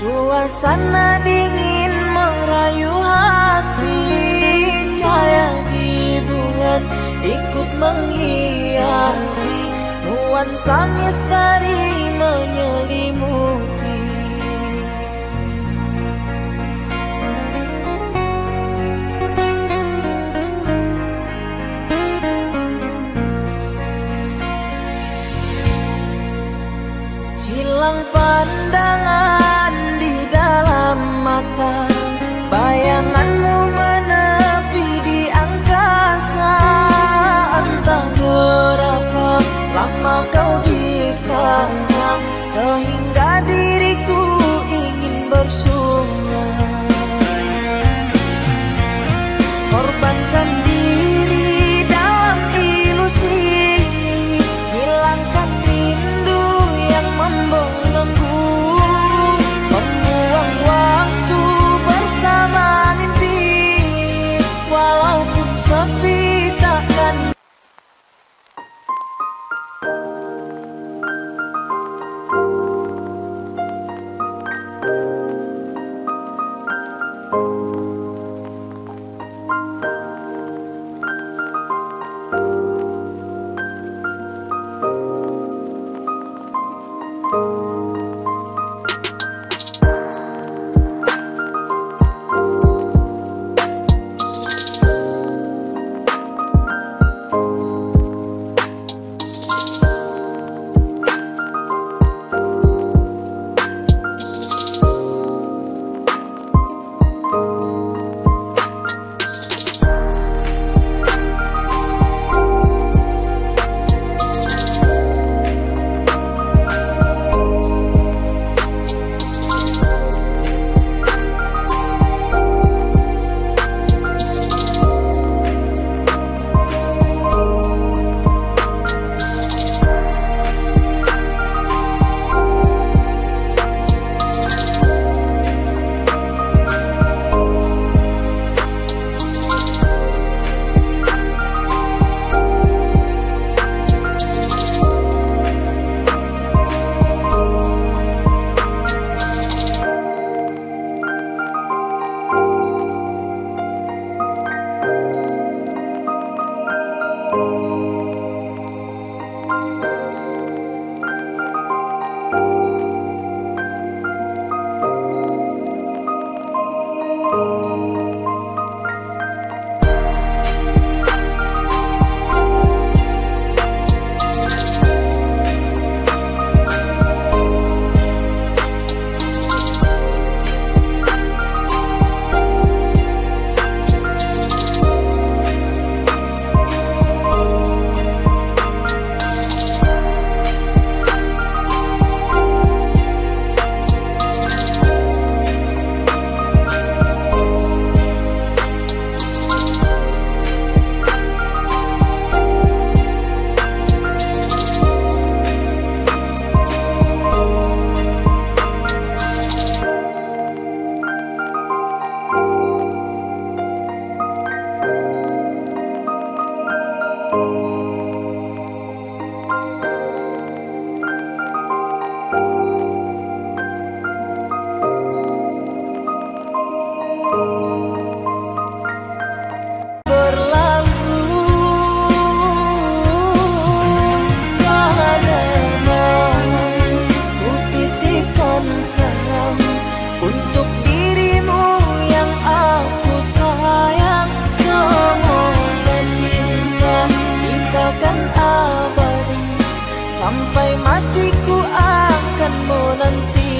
Suasana dingin merayu hati, cahaya di bulan ikut menghiasi, nuansa misteri menyelimuti. Hilang pandangan di dalam mata, bayanganmu menepi di angkasa. Entah berapa lama kau di sana, sehingga diriku ingin bersungai. Korbankan diri dalam ilusi, hilangkan rindu yang membelenggu, membuang waktu bersama mimpi, walaupun sepi takkan. Sampai matiku akan menanti.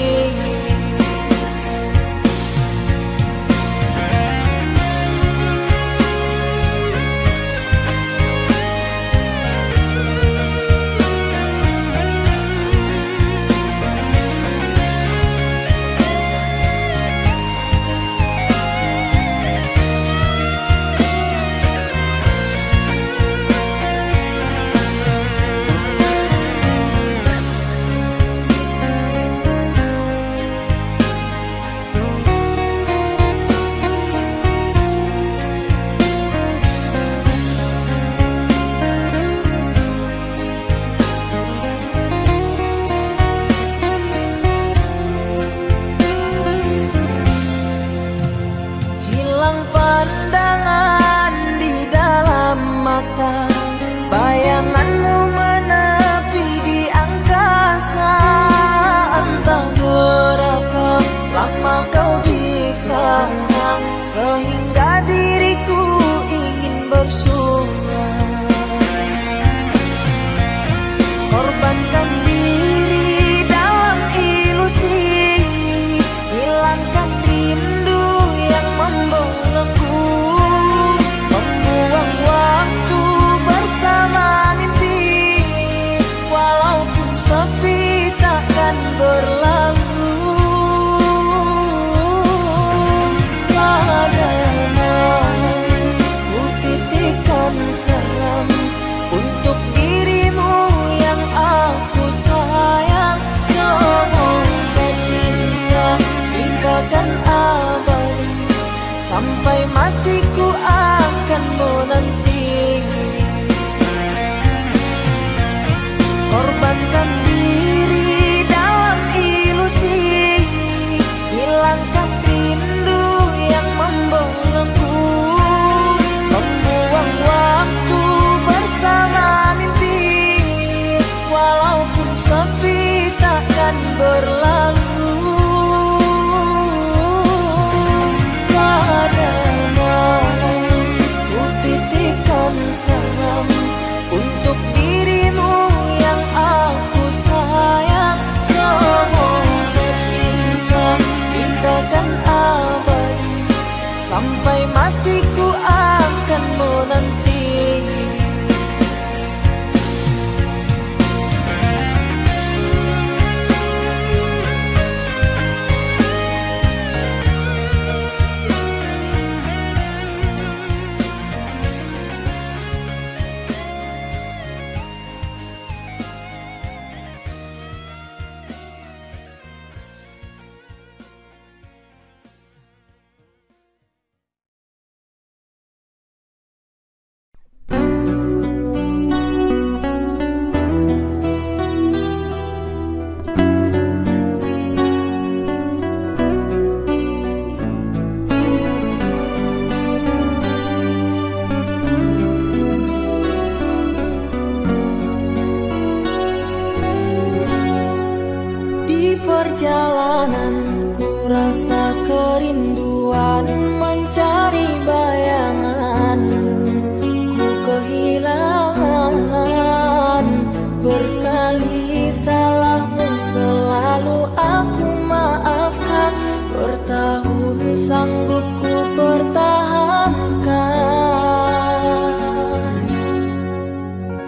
kan abadi, sampai matiku akan menanti. Korbankan diri dalam ilusi, hilangkan rindu yang membelenggu, membuang waktu bersama mimpi, walaupun sepi takkan berlalu. Pada malam ku titipkan salam untuk dirimu yang aku sayang. Semoga cinta kita kan abadi, sampai matiku akan menanti. Perjalanan ku rasa kerinduan, mencari bayanganmu ku kehilangan. Berkali salahmu selalu aku maafkan, bertahun sanggup ku pertahankan.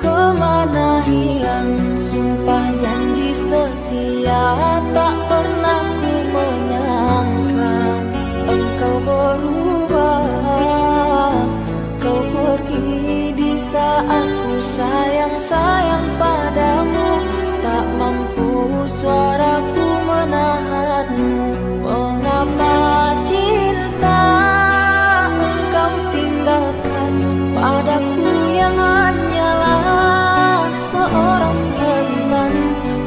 Kemana hilang sumpah janji setia, tak pernah ku menyangka engkau berubah. Kau pergi di saat ku sayang-sayang padamu, tak mampu suaraku menahanmu. Mengapa cinta engkau tinggalkan padaku yang hanyalah seorang seniman?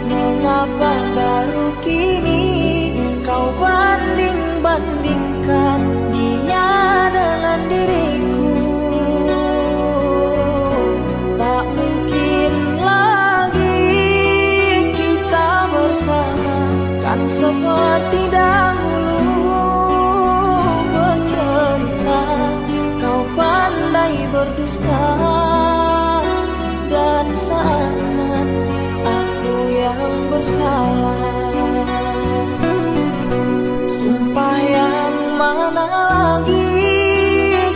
Mengapa baru kini kau banding-bandingkan dia dengan diriku? Tak mungkin lagi kita bersama, kan seperti dahulu bercerita. Kau pandai berdusta dan sangat aku yang bersalah. Sumpah yang mana lagi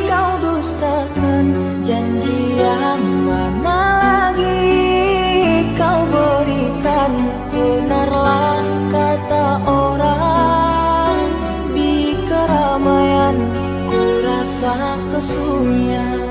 kau dustakan, janji yang mana lagi kau berikan. Benarlah kata orang, di keramaian ku rasa kesunyian.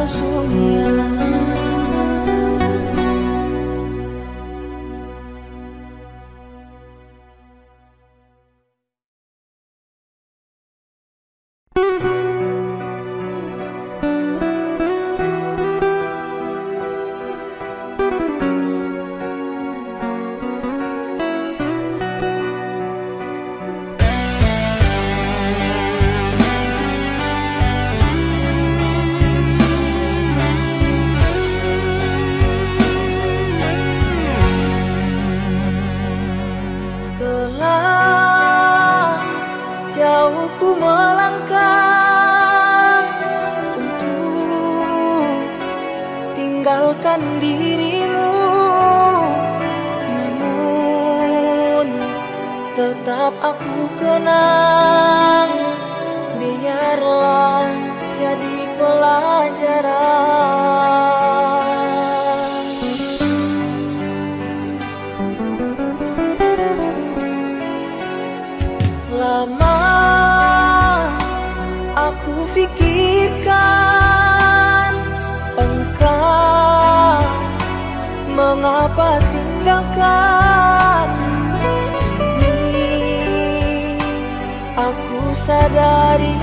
kesunyian. Telah jauh ku melangkah untuk tinggalkan dirimu, namun tetap aku kenang. Biarlah jadi pelajaran. Lama aku pikirkan engkau mengapa tinggalkan. Kini aku sadari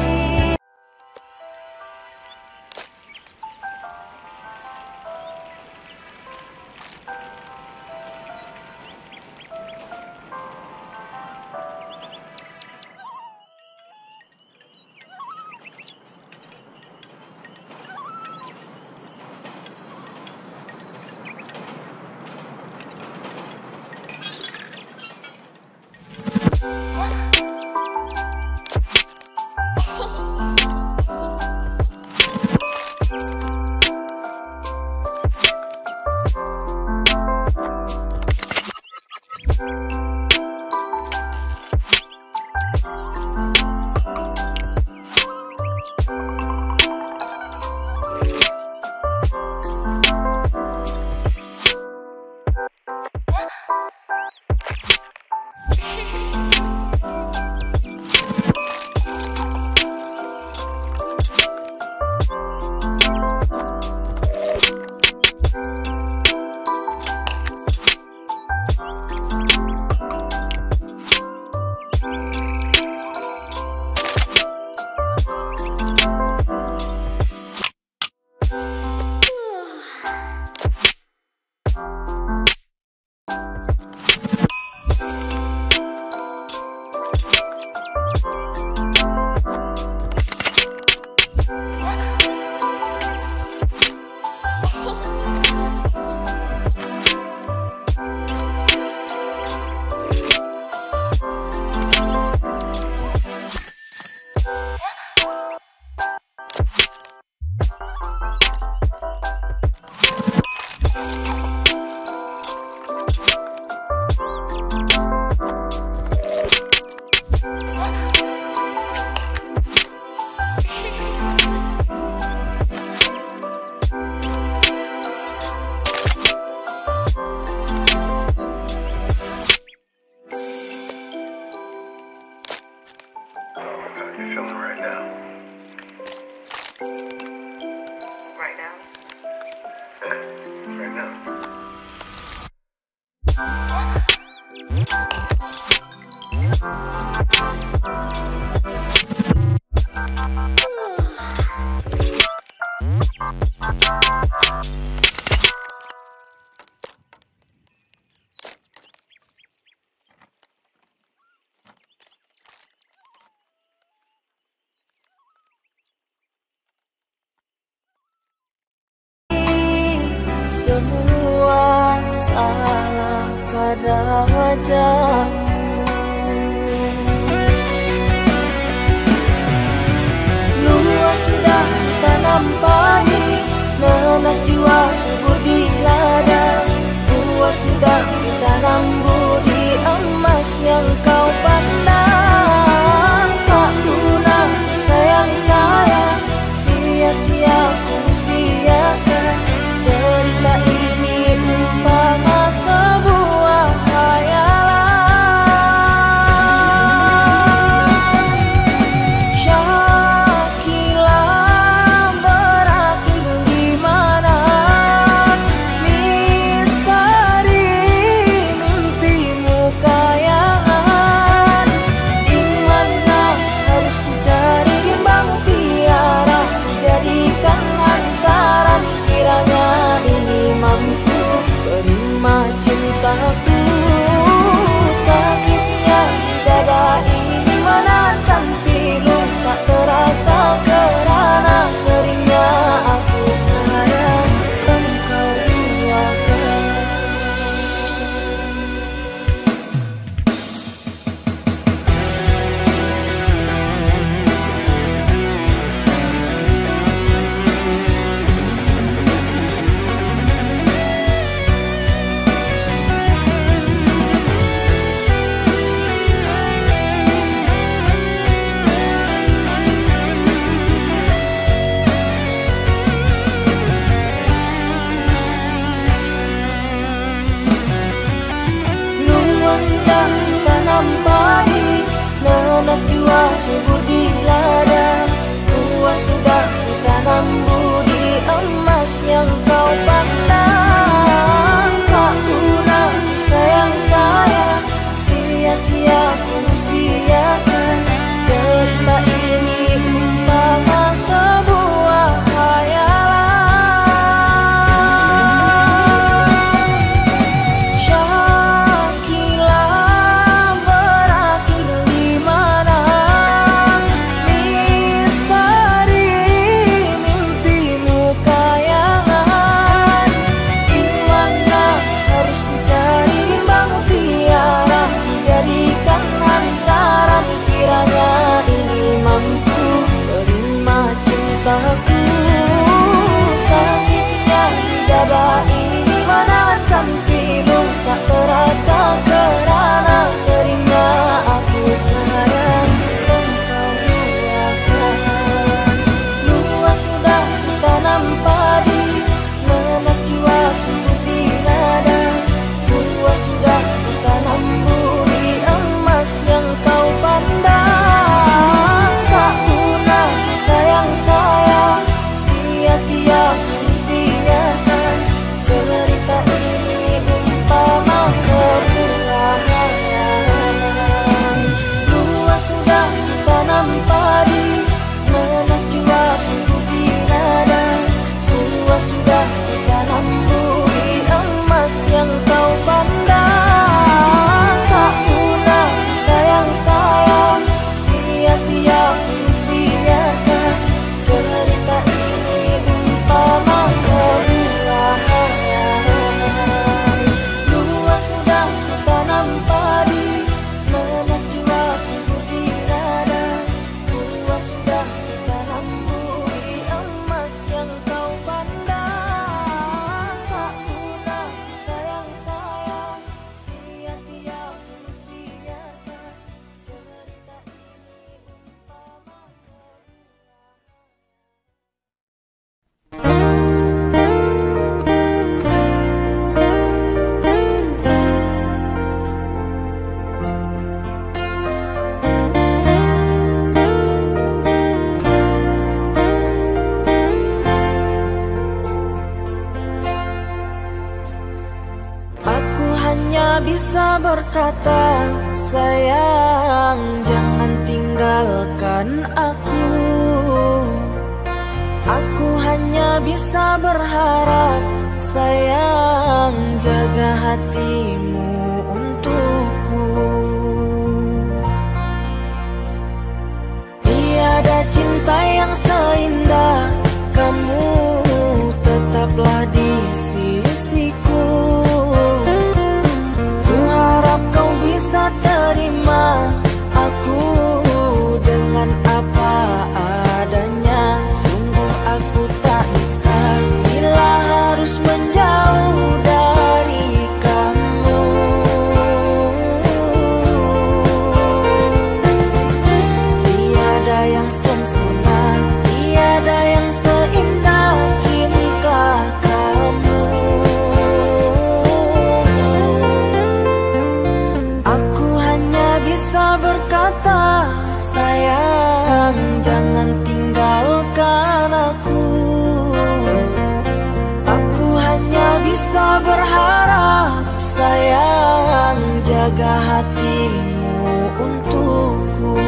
semua salah pada wajahmu. Luas sudah tanam padi, nanas jua subur di ladang. Buah sudah ditanam budi emas yang kau pandang. Tak guna sayang-sayang, sia-sia ku siakan. Cerita ini umpama sebuah khayalan. Syakila bisa berkata, sayang jangan tinggalkan aku. Aku hanya bisa berharap, sayang jaga hatimu untukku. Tiada cinta yang seindah kamu, tetaplah di sisiku. Ku harap kau bisa terima aku dengan apa adanya. Sungguh aku tak bisa bila harus menjauh dari kamu. Tiada yang sempurna, tiada yang seindah cinta kamu. Aku hanya bisa berkata, sayang jangan tinggalkan aku. Aku hanya bisa berharap, sayang jaga hatimu untukku.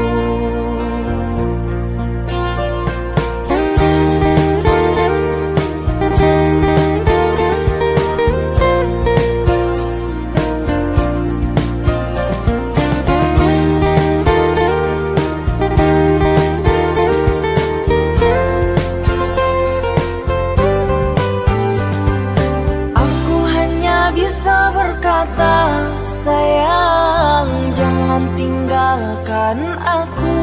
Sayang jangan tinggalkan aku.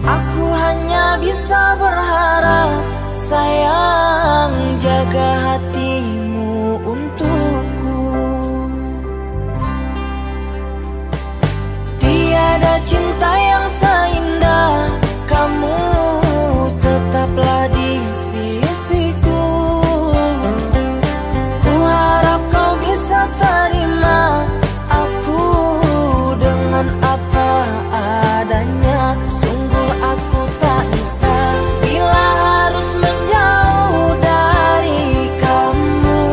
Aku hanya bisa berharap, sayang jaga hatimu untukku. Tiada cinta yang seindah kamu, tetaplah di sisiku. Ku harap kau bisa terima aku dengan apa adanya. Sungguh aku tak bisa bila harus menjauh dari kamu.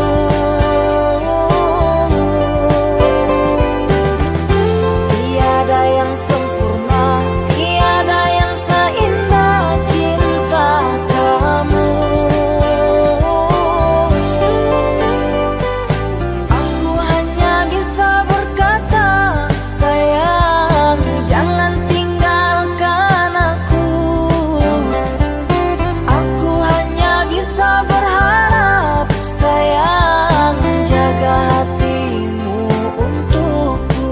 Tiada yang sempurna, tiada yang seindah cinta kamu. Aku hanya bisa berkata, sayang jangan tinggalkan aku. Aku hanya bisa berharap, sayang jaga hatimu untukku.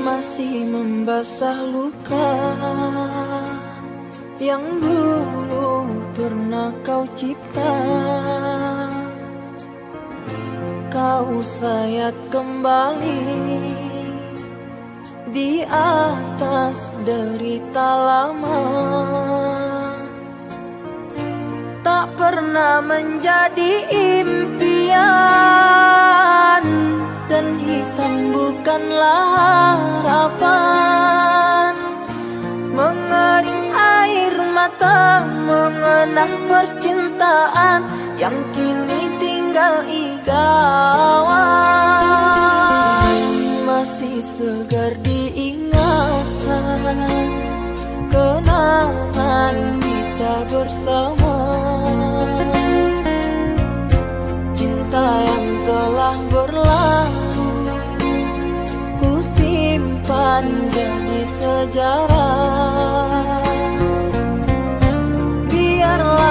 Masih membasah luka yang dulu pernah kau cipta. Kau sayat kembali di atas derita lama. Tak pernah menjadi impian, dan hitam bukanlah harapan. Mengering air mata mengenang percintaan yang kini tinggal igauan. Masih segar diingatan kenangan kita bersama. Cinta yang telah berlalu ku simpan jadi sejarah. Biarlah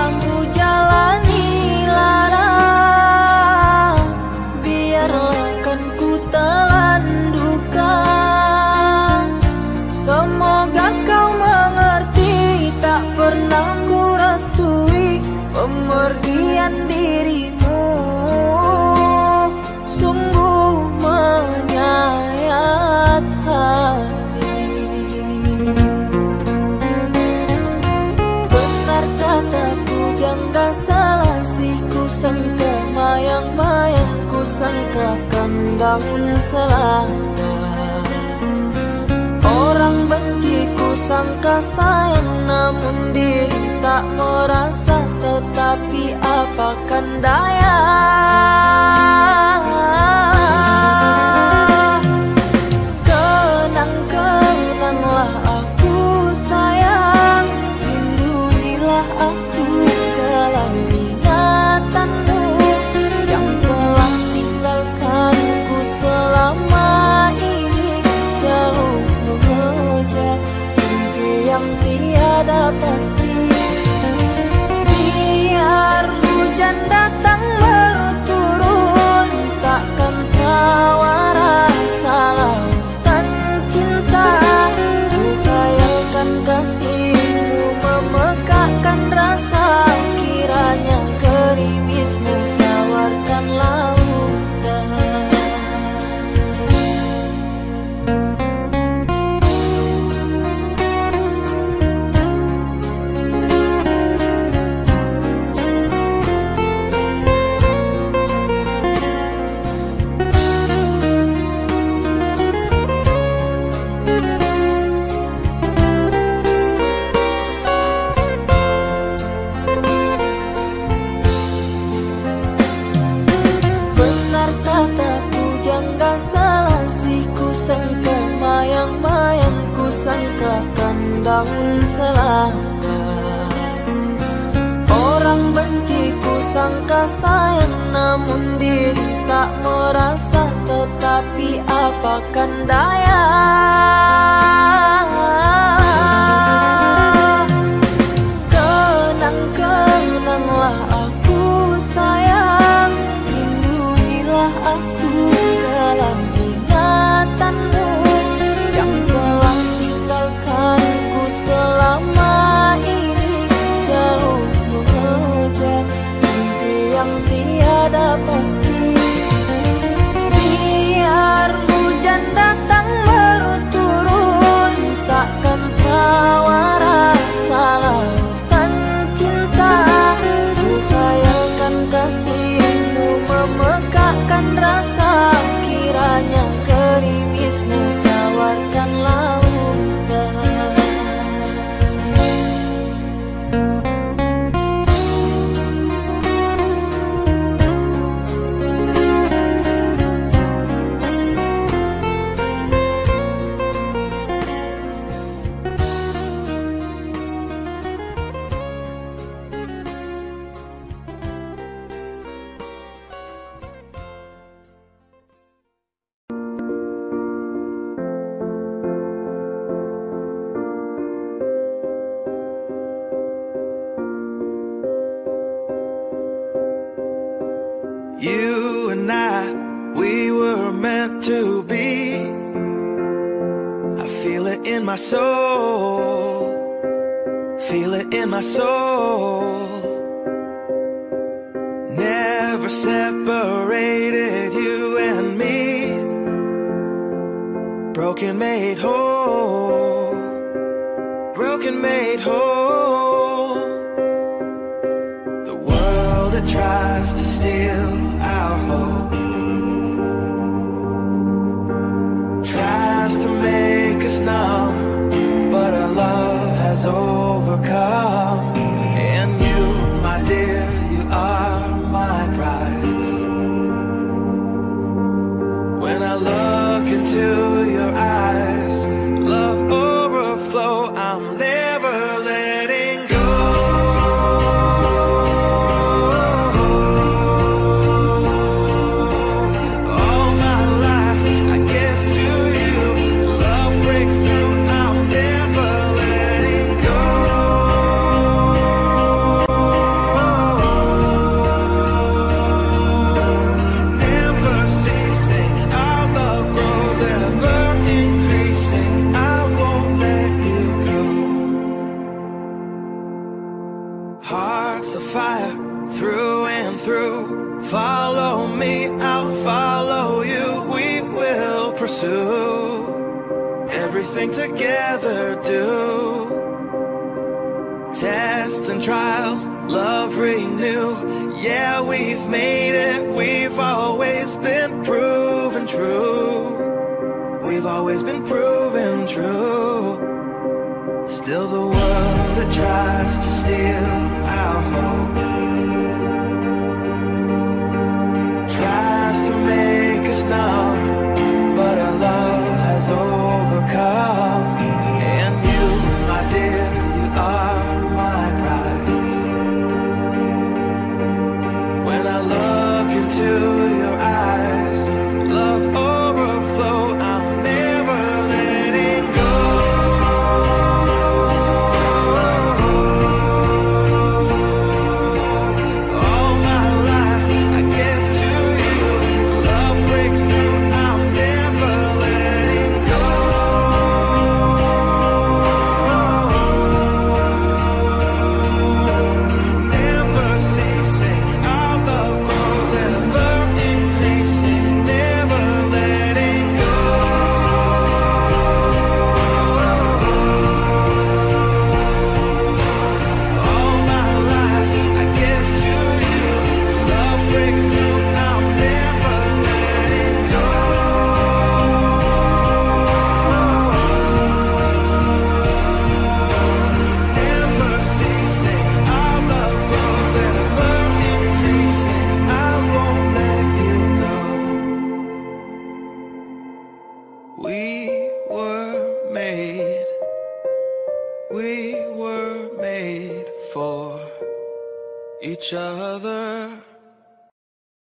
daun selada. Orang benciku sangka sayang, namun diri tak merasa. Tetapi apakan daya, kenang-kenanglah aku sayang, lindungilah aku dalam ingatanmu yang telah tinggalkanku selama ini, jauh mengejar mimpi yang tiada pasti. Biar hujan datang berturun, takkan tawar rasa lautan cinta. Ku khayalkan kasihmu memekakkan rasa, kiranya gerimismu tawarkan lautan. Sangkakan daun selada. Orang benciku sangka sayang, namun diri tak merasa. Tetapi apakan daya, kenang-kenanglah aku sayang, lindungilah aku dalam ingatanmu yang telah tinggalkanku selama ini, jauh mengejar mimpi yang tiada pasti. Biar hujan datang berturun, takkan tawar rasa lautan cinta. Ku khayalkan kasihmu memekakkan rasa, kiranya gerimismu tawarkan lautan. You and I, we were meant to be. I feel it in my soul, feel it in my soul. Never separated, you and me. Broken made whole, broken made whole. The world that tries to steal our hope tries to make us numb, but our love has overcome. And you, my dear, you are my prize. When I look into your eyes, love overflow, I'm never letting go. Hearts of fire through and through. Follow me, I'll follow you. We will pursue everything together, do tests and trials, love renew. Yeah, we've made it, we've always been proven true. through. We've always been proven true. Still the world that tries to steal our hope tries to make us numb, but our love has overcome. And you, my dear, you are my prize. When I look into your eyes, love overflow, I'm never letting go. All my life I give to you. Love breakthrough, I'm never letting go. Never ceasing, our love grows ever increasing. Never letting go. All my life I give to you. Love breakthrough, I'm never letting go. Never ceasing, our love grows ever increasing. I won't let you go. We were made for each other.